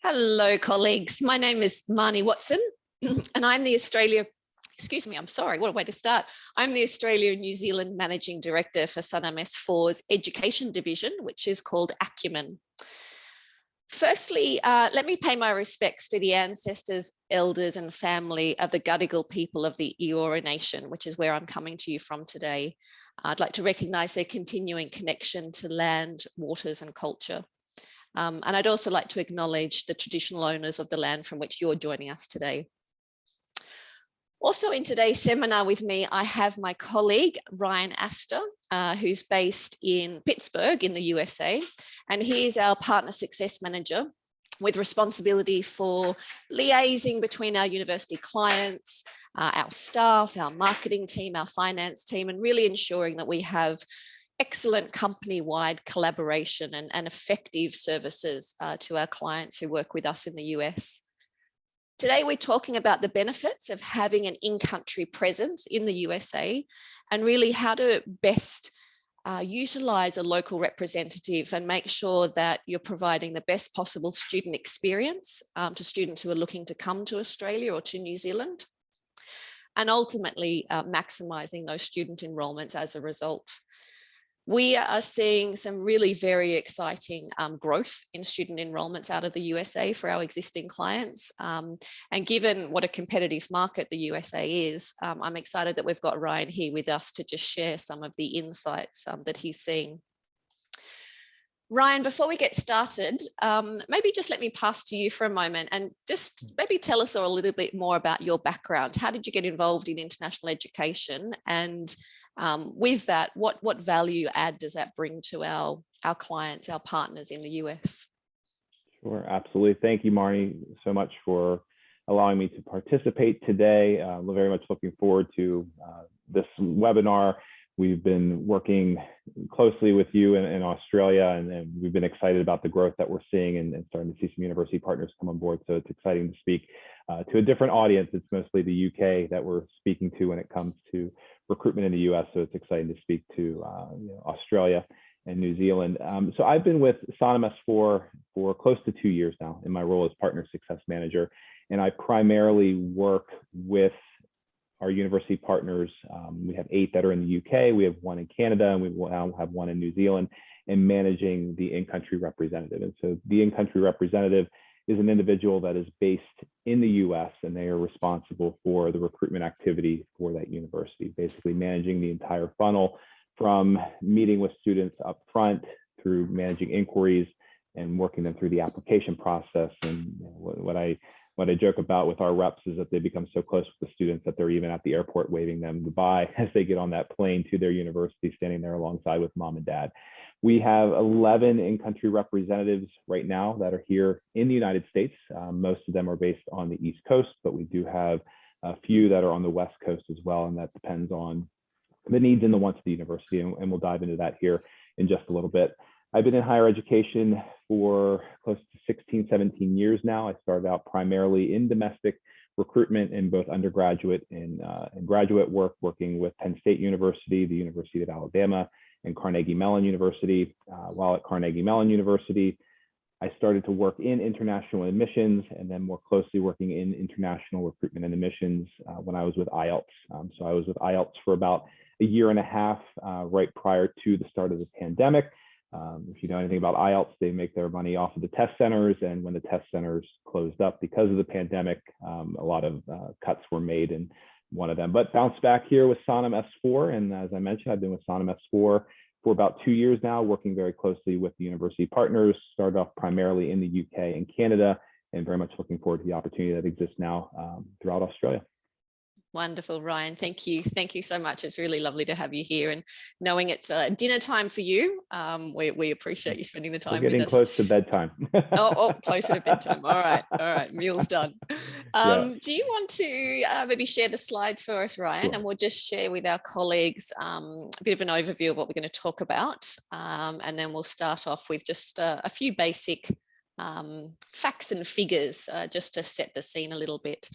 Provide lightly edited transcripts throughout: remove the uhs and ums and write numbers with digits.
Hello, colleagues. My name is Marnie Watson, and I'm the Australia, I'm sorry, what a way to start. I'm the Australia and New Zealand Managing Director for Sannam S4's Education Division, which is called Acumen. Firstly, let me pay my respects to the ancestors, elders and family of the Gadigal people of the Eora Nation, which is where I'm coming to you from today. I'd like to recognise their continuing connection to land, waters and culture. And I'd also like to acknowledge the traditional owners of the land from which you're joining us today. Also in today's seminar with me, I have my colleague, Ryan Astor, who's based in Pittsburgh in the USA, and he is our Partner Success Manager with responsibility for liaising between our university clients, our staff, our marketing team, our finance team, and really ensuring that we have excellent company-wide collaboration and effective services to our clients who work with us in the US. Today, we're talking about the benefits of having an in-country presence in the USA and really how to best utilize a local representative and make sure that you're providing the best possible student experience to students who are looking to come to Australia or to New Zealand, and ultimately maximizing those student enrollments as a result. We are seeing some really very exciting growth in student enrollments out of the USA for our existing clients. And given what a competitive market the USA is, I'm excited that we've got Ryan here with us to just share some of the insights that he's seeing. Ryan, before we get started, maybe just let me pass to you for a moment and just maybe tell us a little bit more about your background. How did you get involved in international education? And with that, what value add does that bring to our clients, our partners in the US? Sure, absolutely. Thank you, Marnie, so much for allowing me to participate today. Very much looking forward to this webinar. We've been working closely with you in Australia, and we've been excited about the growth that we're seeing and starting to see some university partners come on board. So it's exciting to speak to a different audience. It's mostly the UK that we're speaking to when it comes to recruitment in the US. So it's exciting to speak to Australia and New Zealand. So I've been with Sannam S4 for close to 2 years now in my role as Partner Success Manager. And I primarily work with our university partners. We have 8 that are in the UK, we have 1 in Canada, and we now have 1 in New Zealand, and managing the in-country representative. And so the in-country representative is an individual that is based in the US, and they are responsible for the recruitment activity for that university, basically managing the entire funnel from meeting with students up front through managing inquiries and working them through the application process. And what I joke about with our reps is that they become so close with the students that they're even at the airport waving them goodbye as they get on that plane to their university, standing there alongside with mom and dad. We have 11 in-country representatives right now that are here in the United States. Most of them are based on the East Coast, but we do have a few that are on the West Coast as well, and that depends on the needs and the wants of the university, and we'll dive into that here in just a little bit. I've been in higher education for close to 16, 17 years now. I started out primarily in domestic recruitment in both undergraduate and graduate work, working with Penn State University, the University of Alabama, and Carnegie Mellon University. While at Carnegie Mellon University, I started to work in international admissions, and then more closely working in international recruitment and admissions when I was with IELTS. So I was with IELTS for about a year and a half, right prior to the start of the pandemic. If you know anything about IELTS, they make their money off of the test centers, and when the test centers closed up because of the pandemic, a lot of cuts were made in one of them. But bounced back here with Sannam S4, and as I mentioned, I've been with Sannam S4 for about 2 years now, working very closely with the university partners. Started off primarily in the UK and Canada, and very much looking forward to the opportunity that exists now throughout Australia. Wonderful, Ryan. Thank you. Thank you so much. It's really lovely to have you here, and knowing it's dinner time for you, we appreciate you spending the time with us. We're getting close to bedtime. Closer to bedtime. All right. Meal's done. Do you want to maybe share the slides for us, Ryan? Sure. And we'll just share with our colleagues a bit of an overview of what we're going to talk about. And then we'll start off with just a few basic facts and figures just to set the scene a little bit.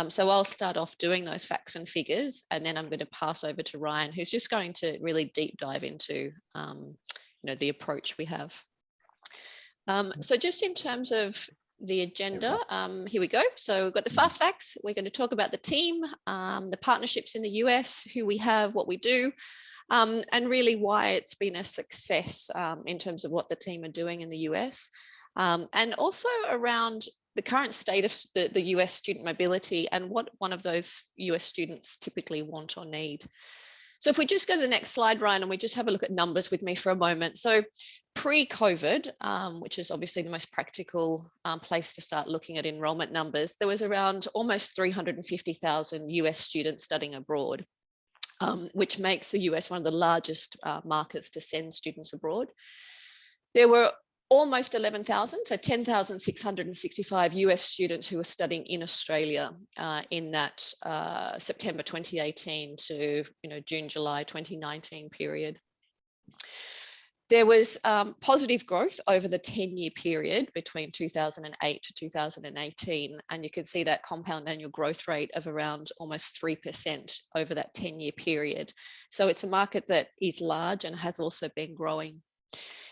So I'll start off doing those facts and figures, and then I'm going to pass over to Ryan, who's just going to really deep dive into the approach we have. So just in terms of the agenda. Here we go. So we've got the fast facts. We're going to talk about the team, the partnerships in the US, who we have, what we do, and really why it's been a success in terms of what the team are doing in the US, and also around the current state of the US student mobility and what one of those US students typically want or need. So if we just go to the next slide, Ryan, and we just have a look at numbers with me for a moment. So pre-COVID, which is obviously the most practical place to start looking at enrolment numbers, there was around almost 350,000 US students studying abroad, which makes the US one of the largest markets to send students abroad. There were almost 11,000, so 10,665 US students who were studying in Australia in that September 2018 to June, July 2019 period. There was positive growth over the 10-year period between 2008 to 2018, and you can see that compound annual growth rate of around almost 3% over that 10-year period. So it's a market that is large and has also been growing.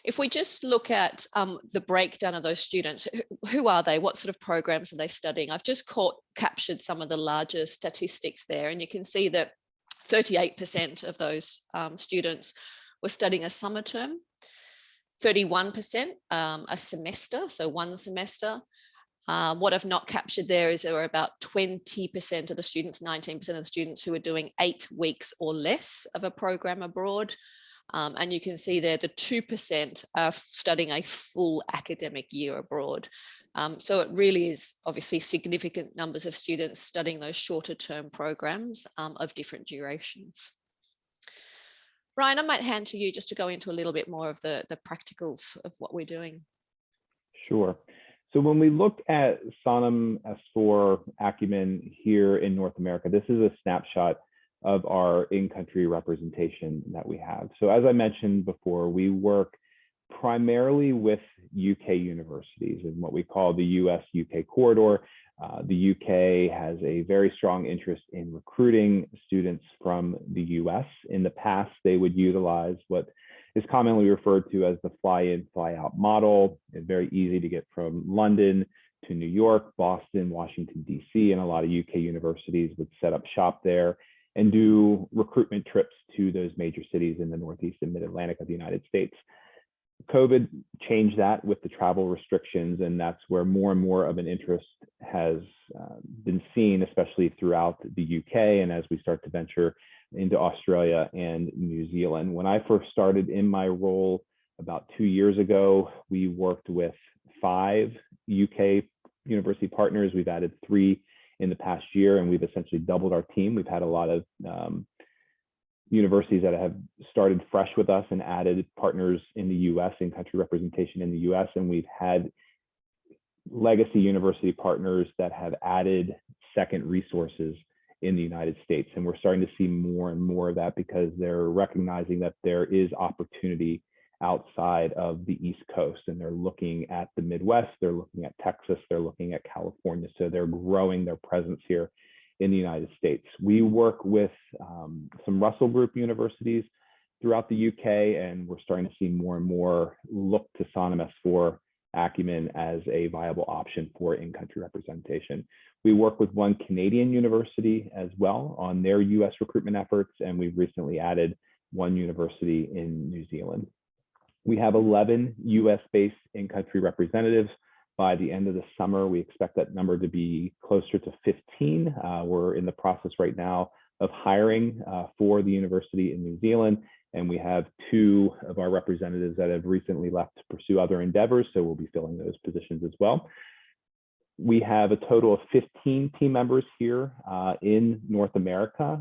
If we just look at the breakdown of those students, who are they? What sort of programs are they studying? I've just captured some of the larger statistics there, and you can see that 38% of those students were studying a summer term, 31% a semester, so one semester. What I've not captured there is there were about 20% of the students, 19% of the students who were doing 8 weeks or less of a program abroad. And you can see there the 2% are studying a full academic year abroad. So it really is obviously significant numbers of students studying those shorter term programs of different durations. Ryan, I might hand to you just to go into a little bit more of the practicals of what we're doing. Sure. So when we look at Sannam S4 Acumen here in North America, this is a snapshot of our in-country representation that we have. So as I mentioned before, we work primarily with UK universities in what we call the US-UK corridor. The UK has a very strong interest in recruiting students from the US. In the past, they would utilize what is commonly referred to as the fly-in, fly-out model. It's very easy to get from London to New York, Boston, Washington, DC, and a lot of UK universities would set up shop there and do recruitment trips to those major cities in the Northeast and Mid-Atlantic of the United States. COVID changed that with the travel restrictions, and that's where more and more of an interest has been seen, especially throughout the UK and as we start to venture into Australia and New Zealand. When I first started in my role about 2 years ago, we worked with 5 UK university partners. We've added 3 in the past year, and we've essentially doubled our team. We've had a lot of universities that have started fresh with us and added partners in the US, in country representation in the US, and we've had legacy university partners that have added second resources in the United States. And we're starting to see more and more of that because they're recognizing that there is opportunity outside of the East Coast, and they're looking at the Midwest, they're looking at Texas, they're looking at California. So they're growing their presence here in the United States. We work with some Russell Group universities throughout the UK, and we're starting to see more and more look to Sannam S4 Acumen as a viable option for in-country representation. We work with one Canadian university as well on their US recruitment efforts, and we've recently added one university in New Zealand. We have 11 US-based in-country representatives. By the end of the summer, we expect that number to be closer to 15. We're in the process right now of hiring for the university in New Zealand, and we have 2 of our representatives that have recently left to pursue other endeavors, so we'll be filling those positions as well. We have a total of 15 team members here in North America.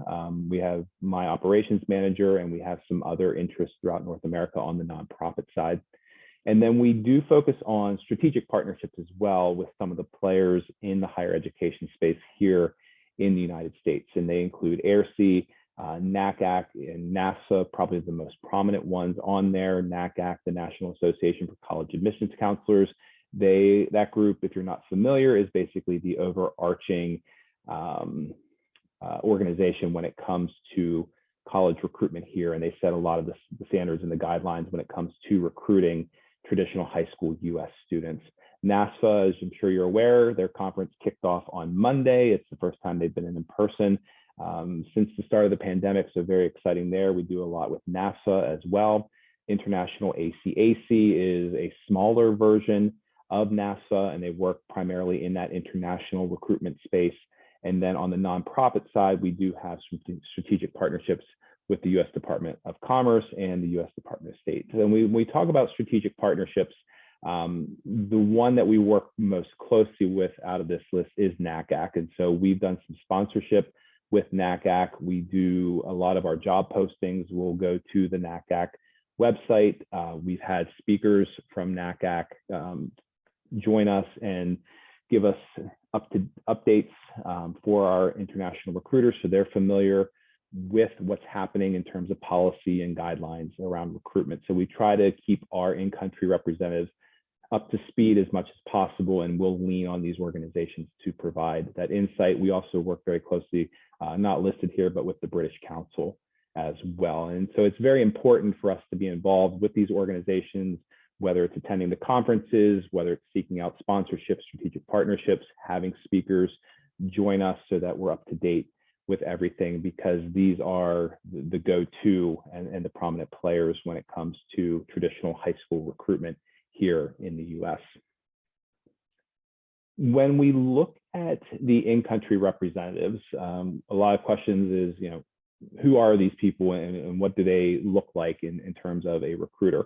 We have my operations manager, and we have some other interests throughout North America on the nonprofit side. And then we do focus on strategic partnerships as well with some of the players in the higher education space here in the United States. And they include AIRC, NACAC, and NASA, probably the most prominent ones on there. NACAC, the National Association for College Admissions Counselors. That group, if you're not familiar, is basically the overarching organization when it comes to college recruitment here. And they set a lot of the standards and the guidelines when it comes to recruiting traditional high school US students. NASFA, as I'm sure you're aware, their conference kicked off on Monday. It's the first time they've been in person since the start of the pandemic, so very exciting there. We do a lot with NASA as well. International ACAC is a smaller version of NASA, and they work primarily in that international recruitment space. And then on the nonprofit side, we do have some strategic partnerships with the U.S. Department of Commerce and the U.S. Department of State. So when we talk about strategic partnerships, the one that we work most closely with out of this list is NACAC. And so we've done some sponsorship with NACAC. We do a lot of our job postings. We'll go to the NACAC website. We've had speakers from NACAC join us and give us updates for our international recruiters, so they're familiar with what's happening in terms of policy and guidelines around recruitment. So we try to keep our in-country representatives up to speed as much as possible, and we'll lean on these organizations to provide that insight. We also work very closely, not listed here, but with the British Council as well. And so it's very important for us to be involved with these organizations, whether it's attending the conferences, whether it's seeking out sponsorships, strategic partnerships, having speakers join us so that we're up to date with everything, because these are the go-to and the prominent players when it comes to traditional high school recruitment here in the US. When we look at the in-country representatives, a lot of questions is, who are these people and what do they look like in terms of a recruiter?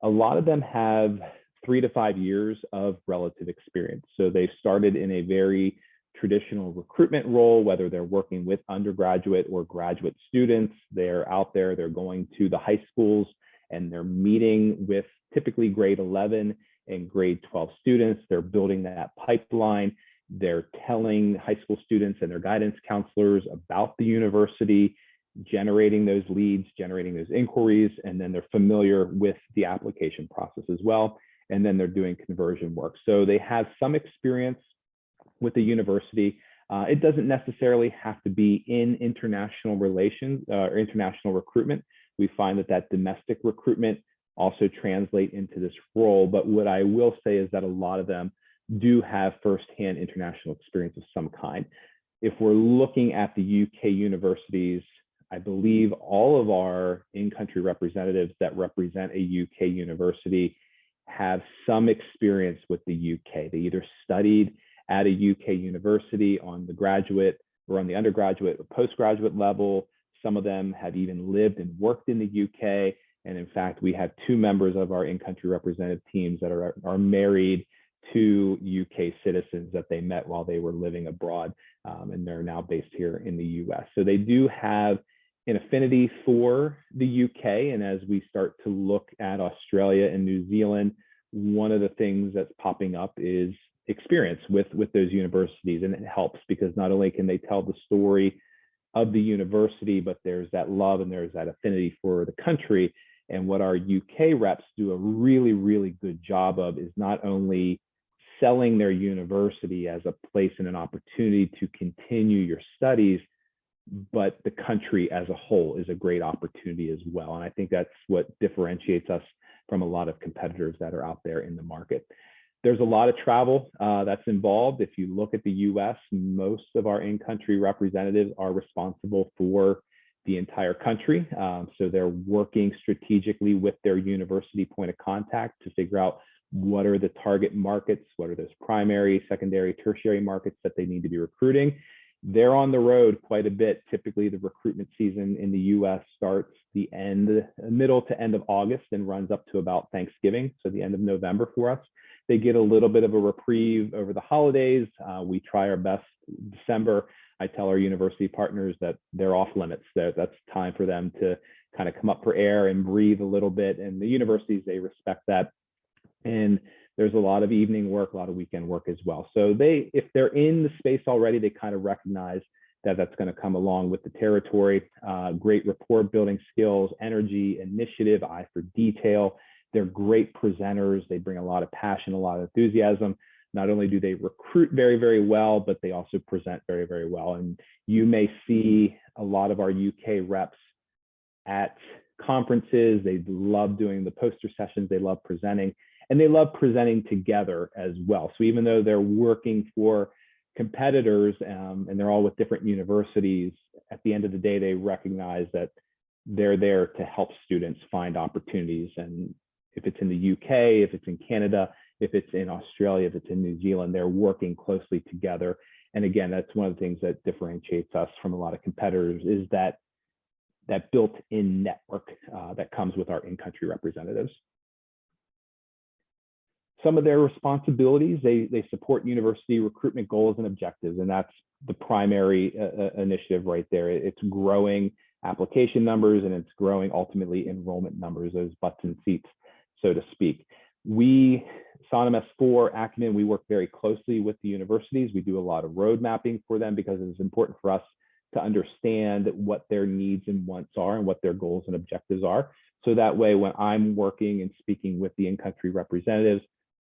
A lot of them have 3 to 5 years of relative experience. So they've started in a very traditional recruitment role, whether they're working with undergraduate or graduate students. They're out there, they're going to the high schools, and they're meeting with typically grade 11 and grade 12 students. They're building that pipeline. They're telling high school students and their guidance counselors about the university, generating those leads, generating those inquiries, and then they're familiar with the application process as well. And then they're doing conversion work. So they have some experience with the university. It doesn't necessarily have to be in international relations or international recruitment. We find that domestic recruitment also translate into this role. But what I will say is that a lot of them do have firsthand international experience of some kind. If we're looking at the UK universities, I believe all of our in-country representatives that represent a UK university have some experience with the UK. They either studied at a UK university on the graduate or on the undergraduate or postgraduate level. Some of them have even lived and worked in the UK. And in fact, we have 2 members of our in-country representative teams that are married to UK citizens that they met while they were living abroad, and they're now based here in the US. So they do have an affinity for the UK. And as we start to look at Australia and New Zealand, one of the things that's popping up is experience with those universities. And it helps because not only can they tell the story of the university, but there's that love and there's that affinity for the country. And what our UK reps do a really, really good job of is not only selling their university as a place and an opportunity to continue your studies, but the country as a whole is a great opportunity as well. And I think that's what differentiates us from a lot of competitors that are out there in the market. There's a lot of travel that's involved. If you look at the US, most of our in-country representatives are responsible for the entire country. So they're working strategically with their university point of contact to figure out what are the target markets, what are those primary, secondary, tertiary markets that they need to be recruiting. They're on the road quite a bit. Typically, the recruitment season in the US starts the middle to end of August and runs up to about Thanksgiving, so the end of November for us. They get a little bit of a reprieve over the holidays. We try our best. December, I tell our university partners that they're off limits. That's time for them to kind of come up for air and breathe a little bit. And the universities, they respect that. And there's a lot of evening work, a lot of weekend work as well. So if they're in the space already, they kind of recognize that that's going to come along with the territory. Great rapport building skills, energy, initiative, eye for detail. They're great presenters. They bring a lot of passion, a lot of enthusiasm. Not only do they recruit very, very well, but they also present very, very well. And you may see a lot of our UK reps at conferences. They love doing the poster sessions. They love presenting. And they love presenting together as well. So even though they're working for competitors and they're all with different universities, at the end of the day, they recognize that they're there to help students find opportunities. And if it's in the UK, if it's in Canada, if it's in Australia, if it's in New Zealand, they're working closely together. And again, that's one of the things that differentiates us from a lot of competitors, is that built-in network that comes with our in-country representatives. Some of their responsibilities, they support university recruitment goals and objectives, and that's the primary initiative right there. It's growing application numbers, and it's growing ultimately enrollment numbers, those butts and seats, so to speak. We, Sannam S4, Acumen, we work very closely with the universities. We do a lot of road mapping for them because it's important for us to understand what their needs and wants are and what their goals and objectives are. So that way, when I'm working and speaking with the in-country representatives,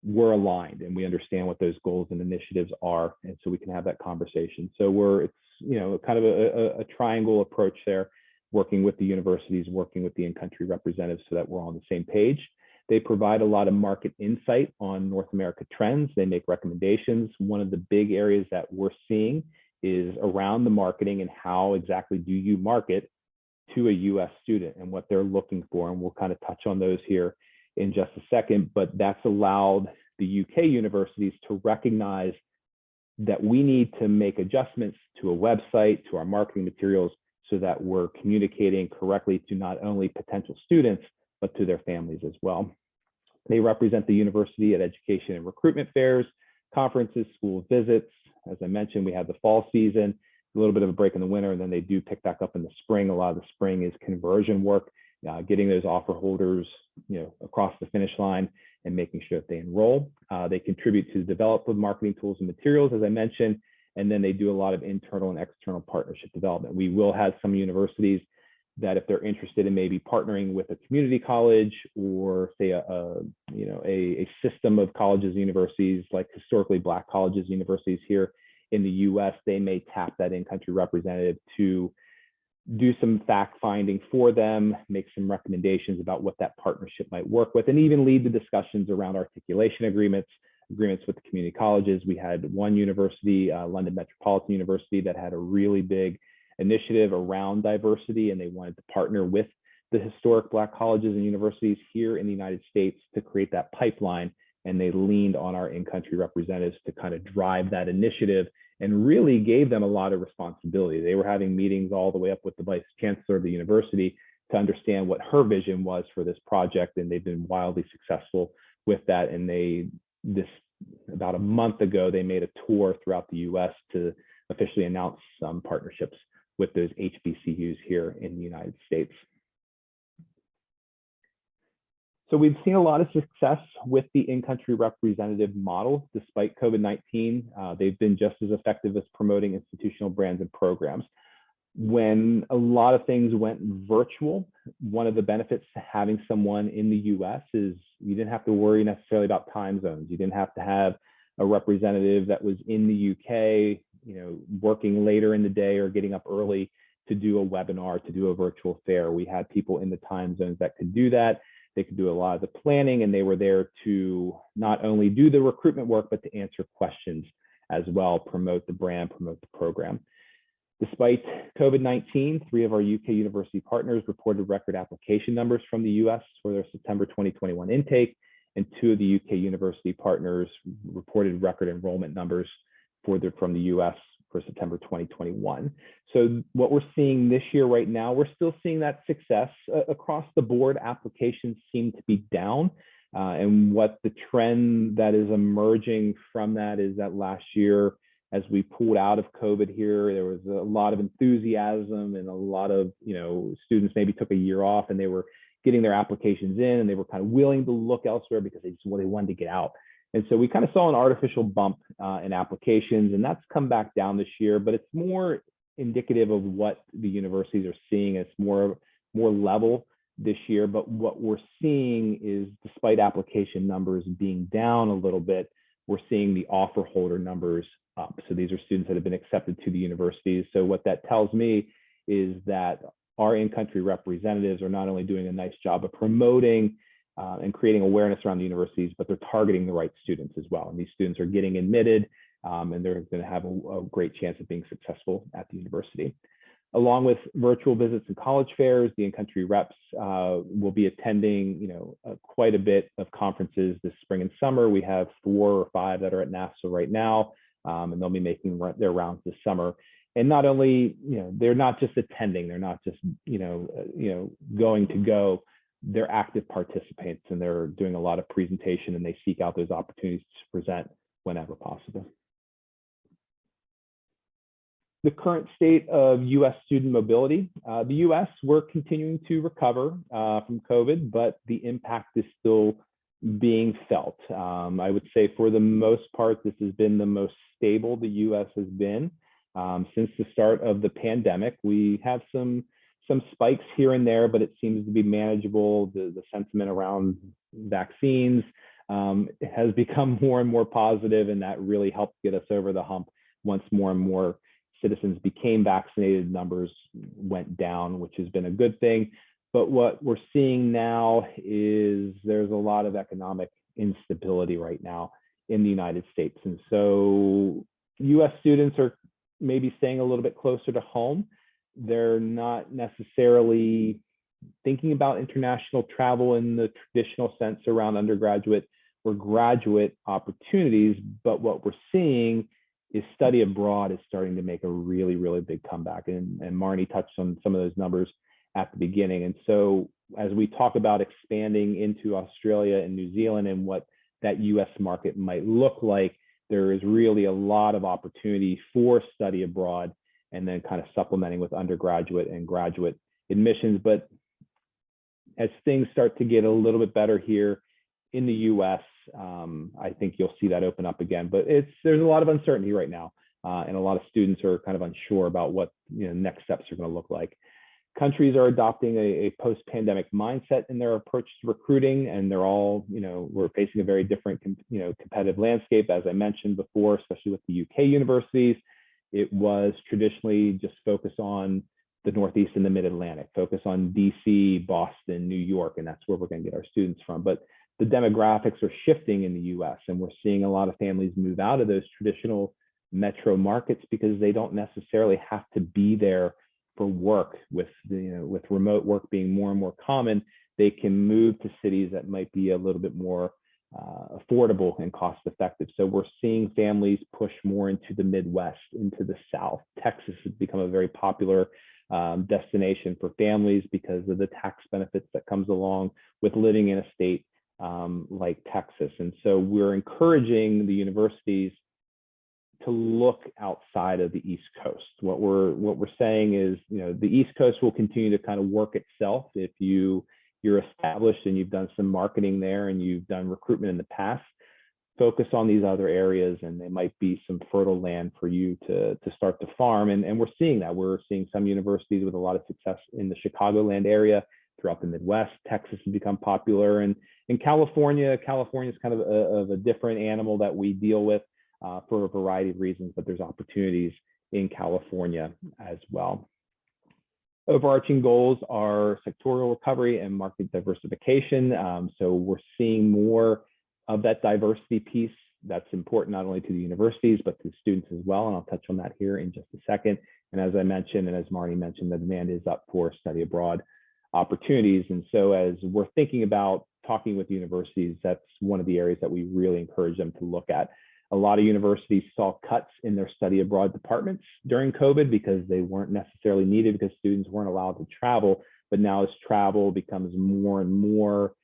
we're aligned and we understand what those goals and initiatives are, and so we can have that conversation. So it's kind of a triangle approach there, working with the universities, working with the in-country representatives so that we're on the same page. They provide a lot of market insight on North America trends. They make recommendations. One of the big areas that we're seeing is around the marketing and how exactly do you market to a US student and what they're looking for. And we'll kind of touch on those here in just a second, but that's allowed the UK universities to recognize that we need to make adjustments to a website, to our marketing materials, so that we're communicating correctly to not only potential students, but to their families as well. They represent the university at education and recruitment fairs, conferences, school visits. As I mentioned, we have the fall season, a little bit of a break in the winter, and then they do pick back up in the spring. A lot of the spring is conversion work, getting those offer holders, across the finish line and making sure that they enroll. They contribute to the development of marketing tools and materials, as I mentioned, and then they do a lot of internal and external partnership development. We will have some universities that, if they're interested in maybe partnering with a community college or say a system of colleges and universities, like historically Black colleges and universities here in the US, they may tap that in-country representative to do some fact finding for them, make some recommendations about what that partnership might work with, and even lead the discussions around articulation agreements with the community colleges. We had one university, London Metropolitan University, that had a really big initiative around diversity, and they wanted to partner with the historic Black colleges and universities here in the United States to create that pipeline. And they leaned on our in-country representatives to kind of drive that initiative and really gave them a lot of responsibility. They were having meetings all the way up with the vice chancellor of the university to understand what her vision was for this project, and they've been wildly successful with that. And about a month ago, they made a tour throughout the US to officially announce some partnerships with those HBCUs here in the United States. So we've seen a lot of success with the in-country representative model. Despite COVID-19, they've been just as effective as promoting institutional brands and programs. When a lot of things went virtual, one of the benefits to having someone in the US is you didn't have to worry necessarily about time zones. You didn't have to have a representative that was in the UK, working later in the day or getting up early to do a webinar, to do a virtual fair. We had people in the time zones that could do that. They could do a lot of the planning, and they were there to not only do the recruitment work, but to answer questions as well, promote the brand, promote the program. Despite COVID-19, 3 of our UK university partners reported record application numbers from the US for their September 2021 intake, and 2 of the UK university partners reported record enrollment numbers from the US for September 2021. So what we're seeing this year right now, we're still seeing that success. Across the board, applications seem to be down. And what the trend that is emerging from that is that last year, as we pulled out of COVID here, there was a lot of enthusiasm, and a lot of students maybe took a year off and they were getting their applications in, and they were kind of willing to look elsewhere because they wanted to get out. And so we kind of saw an artificial bump in applications, and that's come back down this year, but it's more indicative of what the universities are seeing. It's more level this year, but what we're seeing is, despite application numbers being down a little bit, we're seeing the offer holder numbers up. So these are students that have been accepted to the universities. So what that tells me is that our in-country representatives are not only doing a nice job of promoting and creating awareness around the universities, but they're targeting the right students as well. And these students are getting admitted, and they're going to have a great chance of being successful at the university. Along with virtual visits and college fairs, the in-country reps will be attending, quite a bit of conferences this spring and summer. We have 4 or 5 that are at NASA right now, and they'll be making their rounds this summer. And not only, they're not just attending, they're not just, going to go. They're active participants, and they're doing a lot of presentation, and they seek out those opportunities to present whenever possible. The current state of U.S. student mobility. The U.S., we're continuing to recover from COVID, but the impact is still being felt. I would say for the most part, this has been the most stable the U.S. has been since the start of the pandemic. We have some spikes here and there, but it seems to be manageable. The sentiment around vaccines has become more and more positive, and that really helped get us over the hump. Once more and more citizens became vaccinated, numbers went down, which has been a good thing. But what we're seeing now is there's a lot of economic instability right now in the United States. And so US students are maybe staying a little bit closer to home. They're not necessarily thinking about international travel in the traditional sense around undergraduate or graduate opportunities. But what we're seeing is study abroad is starting to make a really, really big comeback. And Marnie touched on some of those numbers at the beginning. And so as we talk about expanding into Australia and New Zealand and what that US market might look like, there is really a lot of opportunity for study abroad, and then kind of supplementing with undergraduate and graduate admissions. But as things start to get a little bit better here in the US, I think you'll see that open up again. But there's a lot of uncertainty right now, and a lot of students are kind of unsure about what next steps are going to look like. Countries are adopting a post-pandemic mindset in their approach to recruiting, and they're all, we're facing a very different, competitive landscape, as I mentioned before, especially with the UK universities. It was traditionally just focused on the Northeast and the Mid-Atlantic, focus on DC, Boston, New York, and that's where we're going to get our students from. But the demographics are shifting in the US, and we're seeing a lot of families move out of those traditional metro markets because they don't necessarily have to be there for work. With remote work being more and more common, they can move to cities that might be a little bit more affordable and cost effective. So we're seeing families push more into the Midwest, into the South. Texas has become a very popular destination for families because of the tax benefits that comes along with living in a state like Texas. And so we're encouraging the universities to look outside of the East Coast. What we're saying is, the East Coast will continue to kind of work itself. If you're established and you've done some marketing there and you've done recruitment in the past, focus on these other areas, and they might be some fertile land for you to start to farm. And we're seeing that. We're seeing some universities with a lot of success in the Chicagoland area, throughout the Midwest. Texas has become popular, and in California is kind of a different animal that we deal with for a variety of reasons, but there's opportunities in California as well. Overarching goals are sectoral recovery and market diversification. So we're seeing more of that diversity piece. That's important not only to the universities, but to students as well. And I'll touch on that here in just a second. And as I mentioned, and as Marnie mentioned, the demand is up for study abroad opportunities. And so as we're thinking about talking with universities, that's one of the areas that we really encourage them to look at. A lot of universities saw cuts in their study abroad departments during COVID because they weren't necessarily needed because students weren't allowed to travel. But now as travel becomes more and more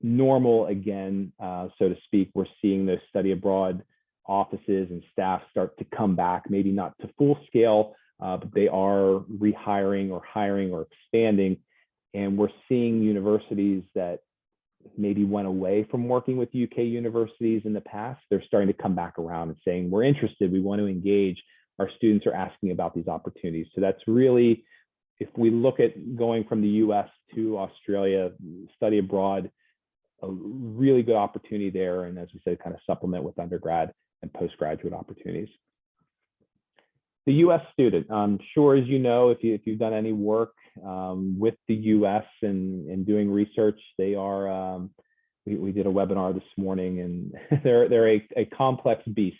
normal again, so to speak, we're seeing those study abroad offices and staff start to come back, maybe not to full scale, but they are rehiring or hiring or expanding. And we're seeing universities that maybe went away from working with UK universities in the past. They're starting to come back around and saying, we're interested, we want to engage. Our students are asking about these opportunities. So that's really, if we look at going from the US to Australia, study abroad, a really good opportunity there. And as we said, kind of supplement with undergrad and postgraduate opportunities. The US student, I'm sure, as you know, if you've done any work with the US and doing research. They are, we did a webinar this morning, and they're a complex beast,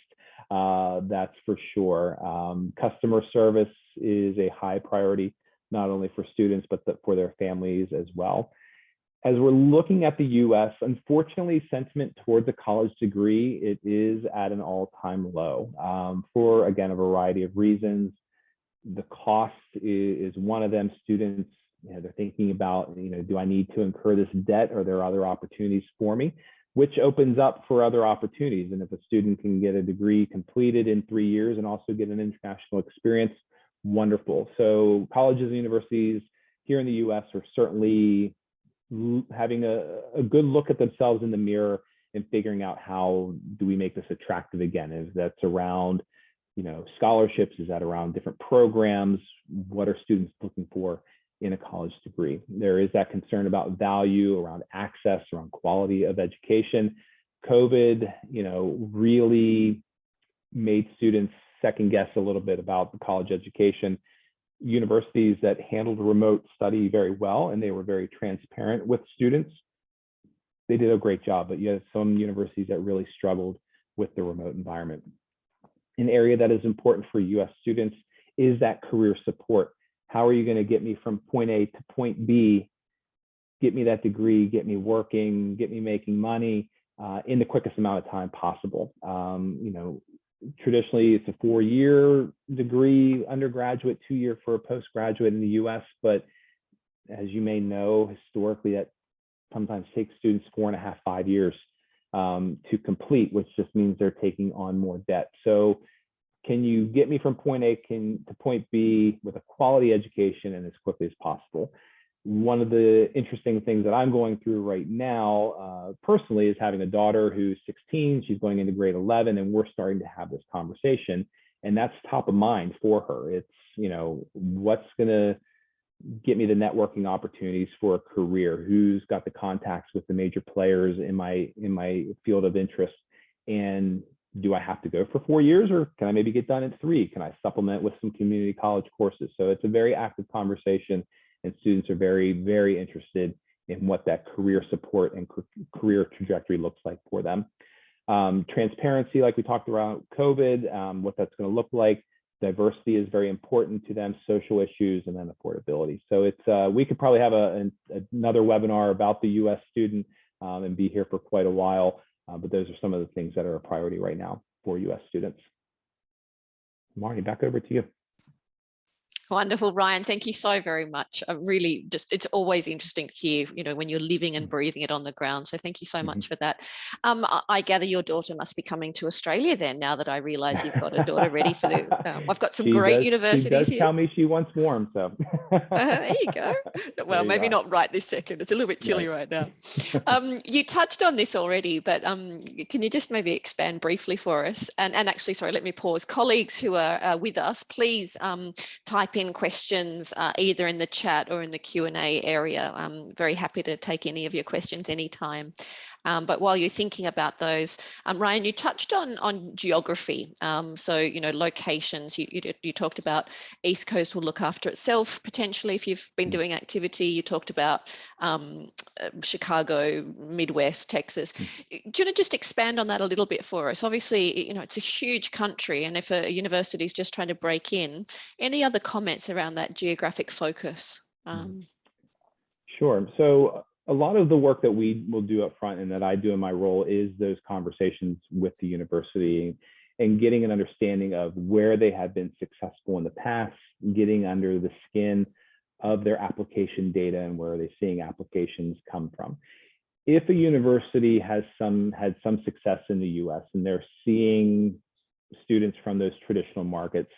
that's for sure. Customer service is a high priority, not only for students, but for their families as well. As we're looking at the US, unfortunately, sentiment towards a college degree, it is at an all-time low, for, again, a variety of reasons. The cost is one of them. Students, they're thinking about, do I need to incur this debt, or are there other opportunities for me, which opens up for other opportunities. And if a student can get a degree completed in 3 years and also get an international experience, wonderful. So colleges and universities here in the US are certainly having a good look at themselves in the mirror and figuring out, how do we make this attractive again? Is that's around, scholarships? Is that around different programs? What are students looking for in a college degree? There is that concern about value, around access, around quality of education. COVID, really made students second guess a little bit about the college education. Universities that handled remote study very well, and they were very transparent with students, they did a great job. But you have some universities that really struggled with the remote environment. An area that is important for US students is that career support. How are you going to get me from point A to point B, get me that degree, get me working, get me making money in the quickest amount of time possible? Traditionally, it's a 4-year degree, undergraduate, 2-year for a postgraduate in the US. But as you may know, historically, that sometimes takes students 4.5, 5 years to complete, which just means they're taking on more debt. So can you get me from point A to point B with a quality education and as quickly as possible? One of the interesting things that I'm going through right now, personally, is having a daughter who's 16. She's going into grade 11, and we're starting to have this conversation. And that's top of mind for her. It's, what's going to get me the networking opportunities for a career? Who's got the contacts with the major players in my field of interest? And do I have to go for 4 years, or can I maybe get done in 3? Can I supplement with some community college courses? So it's a very active conversation. And students are very, very interested in what that career support and career trajectory looks like for them. Transparency, like we talked about COVID, what that's going to look like. Diversity is very important to them, social issues, and then affordability. So it's we could probably have another webinar about the US student and be here for quite a while. But those are some of the things that are a priority right now for US students. Marnie, back over to you. Wonderful, Ryan. Thank you so very much. Really, it's always interesting to hear, when you're living and breathing it on the ground. So thank you so much for that. I gather your daughter must be coming to Australia then, now that I realize you've got a daughter ready for the, I've got some great universities here. She does tell me she wants warm, so. There you go. Well, maybe not right this second. It's a little bit chilly right now. You touched on this already, but can you just maybe expand briefly for us? And actually, sorry, let me pause. Colleagues who are with us, please type in questions either in the chat or in the Q&A area. I'm very happy to take any of your questions anytime. But while you're thinking about those, Ryan, you touched on geography. So, locations, you talked about East Coast will look after itself potentially if you've been doing activity. You talked about Chicago, Midwest, Texas. Do you want to just expand on that a little bit for us? Obviously, it's a huge country, and if a university is just trying to break in, any other comments around that geographic focus? Sure. So a lot of the work that we will do up front and that I do in my role is those conversations with the university and getting an understanding of where they have been successful in the past, getting under the skin of their application data and where are they seeing applications come from. If a university has had some success in the US and they're seeing students from those traditional markets,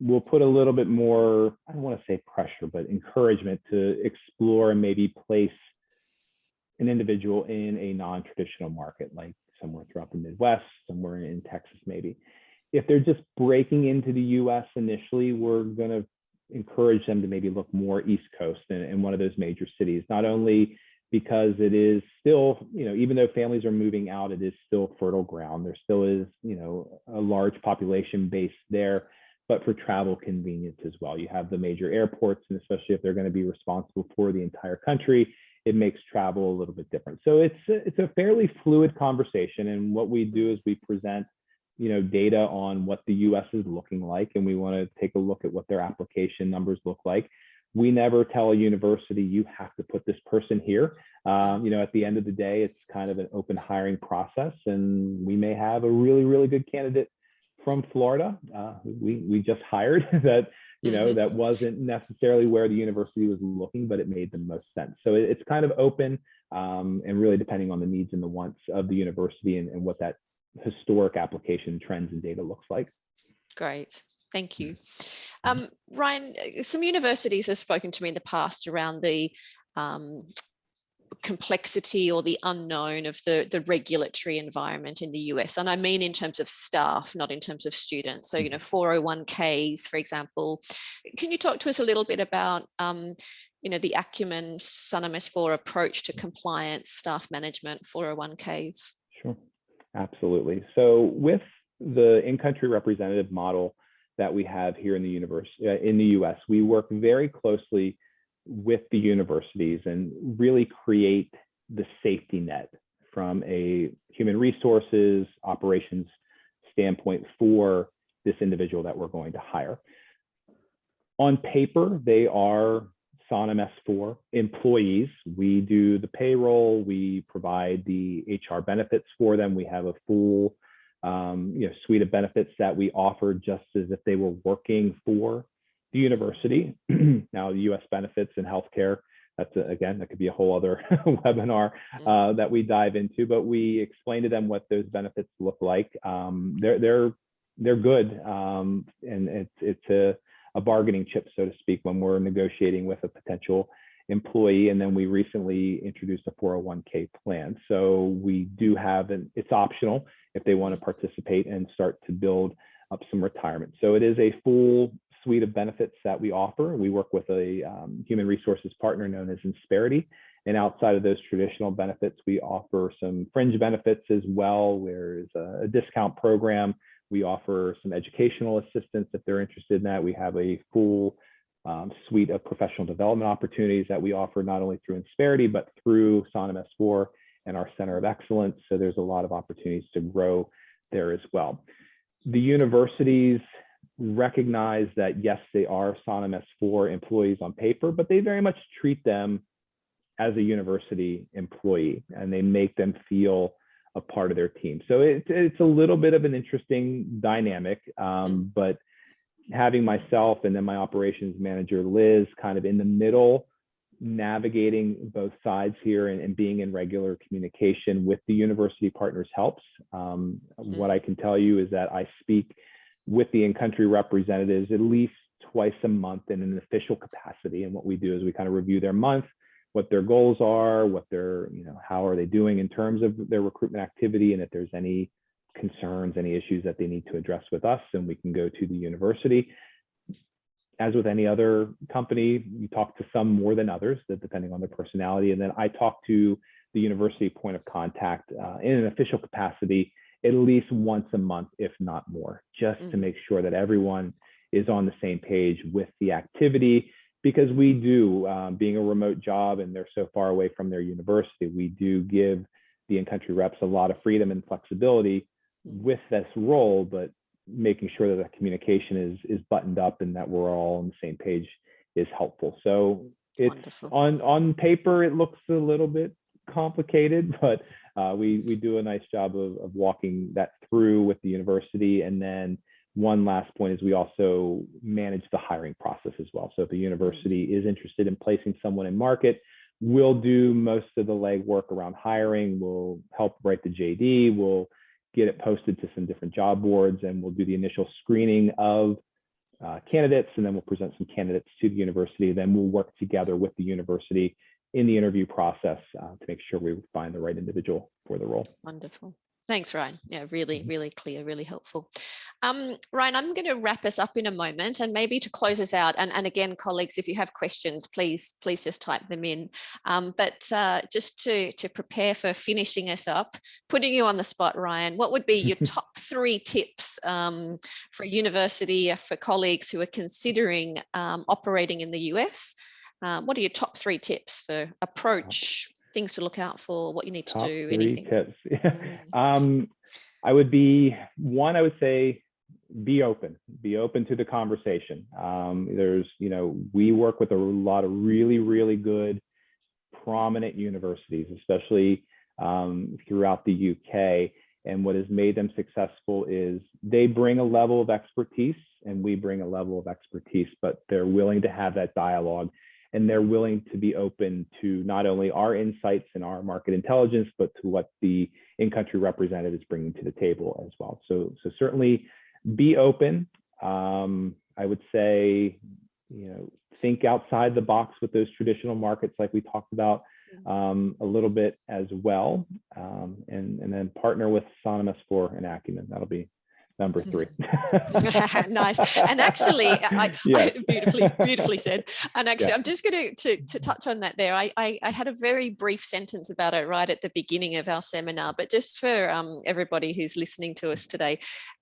we'll put a little bit more, I don't want to say pressure, but encouragement to explore and maybe place an individual in a non-traditional market, like somewhere throughout the Midwest, somewhere in Texas maybe. If they're just breaking into the US initially, we're going to encourage them to maybe look more East Coast in one of those major cities, not only because it is still, even though families are moving out, it is still fertile ground. There still is, a large population base there. but for travel convenience as well. You have the major airports, and especially if they're going to be responsible for the entire country, it makes travel a little bit different. So it's a fairly fluid conversation. And what we do is we present, data on what the US is looking like, and we want to take a look at what their application numbers look like. We never tell a university, you have to put this person here. At the end of the day, it's kind of an open hiring process, and we may have a really, really good candidate from Florida. We just hired that, that wasn't necessarily where the university was looking, but it made the most sense. So it's kind of open, and really depending on the needs and the wants of the university and what that historic application trends and data looks like. Great. Thank you. Ryan, some universities have spoken to me in the past around the complexity or the unknown of the regulatory environment in the US. And I mean in terms of staff, not in terms of students. So, 401ks, for example. Can you talk to us a little bit about, the Acumen Sannam S4 approach to compliance, staff management, 401ks? Sure, absolutely. So with the in-country representative model that we have here in the US, we work very closely with the universities and really create the safety net from a human resources operations standpoint for this individual that we're going to hire. On paper, they are Sannam S4 employees. We do the payroll, we provide the HR benefits for them. We have a full suite of benefits that we offer just as if they were working for the university. Now, the US benefits and healthcare, that could be a whole other webinar that we dive into, but we explain to them what those benefits look like. They're good, and it's a bargaining chip, so to speak, when we're negotiating with a potential employee. And then we recently introduced a 401k plan. So we do have, it's optional if they want to participate and start to build up some retirement. So it is a full suite of benefits that we offer. We work with a human resources partner known as Insperity. And outside of those traditional benefits, we offer some fringe benefits as well. There's a discount program. We offer some educational assistance if they're interested in that. We have a full suite of professional development opportunities that we offer not only through Insperity, but through Sannam S4 and our Center of Excellence. So there's a lot of opportunities to grow there as well. The universities recognize that, yes, they are Sannam S4 employees on paper, but they very much treat them as a university employee, and they make them feel a part of their team. So it's a little bit of an interesting dynamic, but having myself and then my operations manager, Liz, kind of in the middle, navigating both sides here and being in regular communication with the university partners helps. What I can tell you is that I speak with the in-country representatives at least twice a month in an official capacity. And what we do is we kind of review their month, what their goals are, what their, how are they doing in terms of their recruitment activity, and if there's any concerns, any issues that they need to address with us, and we can go to the university. As with any other company, you talk to some more than others, depending on their personality. And then I talk to the university point of contact in an official capacity at least once a month, if not more, just to make sure that everyone is on the same page with the activity. Because we do, being a remote job and they're so far away from their university, we do give the in-country reps a lot of freedom and flexibility with this role, but making sure that the communication is buttoned up and that we're all on the same page is helpful. So it's on paper, it looks a little bit complicated, but we do a nice job of walking that through with the university. And then one last point is we also manage the hiring process as well. So if the university is interested in placing someone in market, we'll do most of the legwork around hiring. We'll help write the JD. We'll get it posted to some different job boards, and we'll do the initial screening of candidates, and then we'll present some candidates to the university. Then we'll work together with the university in the interview process to make sure we find the right individual for the role. Wonderful. Thanks, Ryan. Yeah, really, really clear, really helpful. Ryan, I'm going to wrap us up in a moment, and maybe to close us out. And again, colleagues, if you have questions, please just type them in. But just to prepare for finishing us up, putting you on the spot, Ryan, what would be your top 3 tips for a university, for colleagues who are considering operating in the US? What are your top 3 tips for approach, things to look out for, what you need to do, anything? 3 tips. I would say be open to the conversation. There's, we work with a lot of really, really good, prominent universities, especially throughout the UK. And what has made them successful is they bring a level of expertise and we bring a level of expertise, but they're willing to have that dialogue, and they're willing to be open to not only our insights and our market intelligence, but to what the in-country representative is bringing to the table as well. So certainly be open. I would say, think outside the box with those traditional markets like we talked about a little bit as well. And then partner with Sannam S4 and Acumen. That'll be number 3. Nice. And actually, beautifully said. And actually, I'm just going to touch on that there. I had a very brief sentence about it right at the beginning of our seminar, but just for everybody who's listening to us today,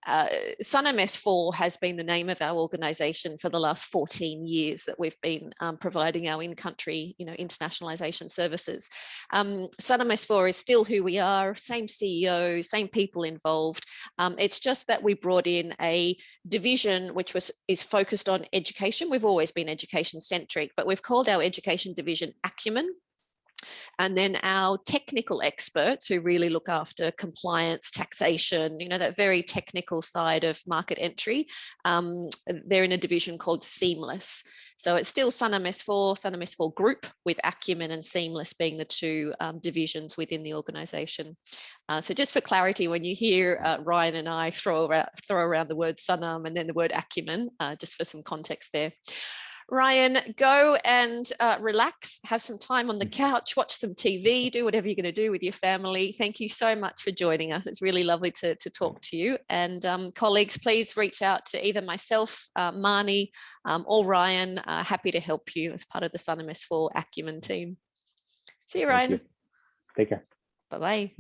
Sannam S4 has been the name of our organisation for the last 14 years that we've been providing our in-country, internationalisation services. Sannam S4 is still who we are, same CEO, same people involved. It's just that we brought in a division which is focused on education. We've always been education centric, but we've called our education division Acumen. And then our technical experts who really look after compliance, taxation, that very technical side of market entry, they're in a division called Seamless. So it's still Sannam S4 Group, with Acumen and Seamless being the 2 divisions within the organisation. So just for clarity, when you hear Ryan and I throw around the word Sannam and then the word Acumen, just for some context there. Ryan, go and relax, have some time on the couch, watch some TV, do whatever you're going to do with your family. Thank you so much for joining us. It's really lovely to talk to you. And colleagues, please reach out to either myself, Marnie, or Ryan. Happy to help you as part of the Sannam S4 Acumen team. See you, Ryan. Take care. Bye-bye.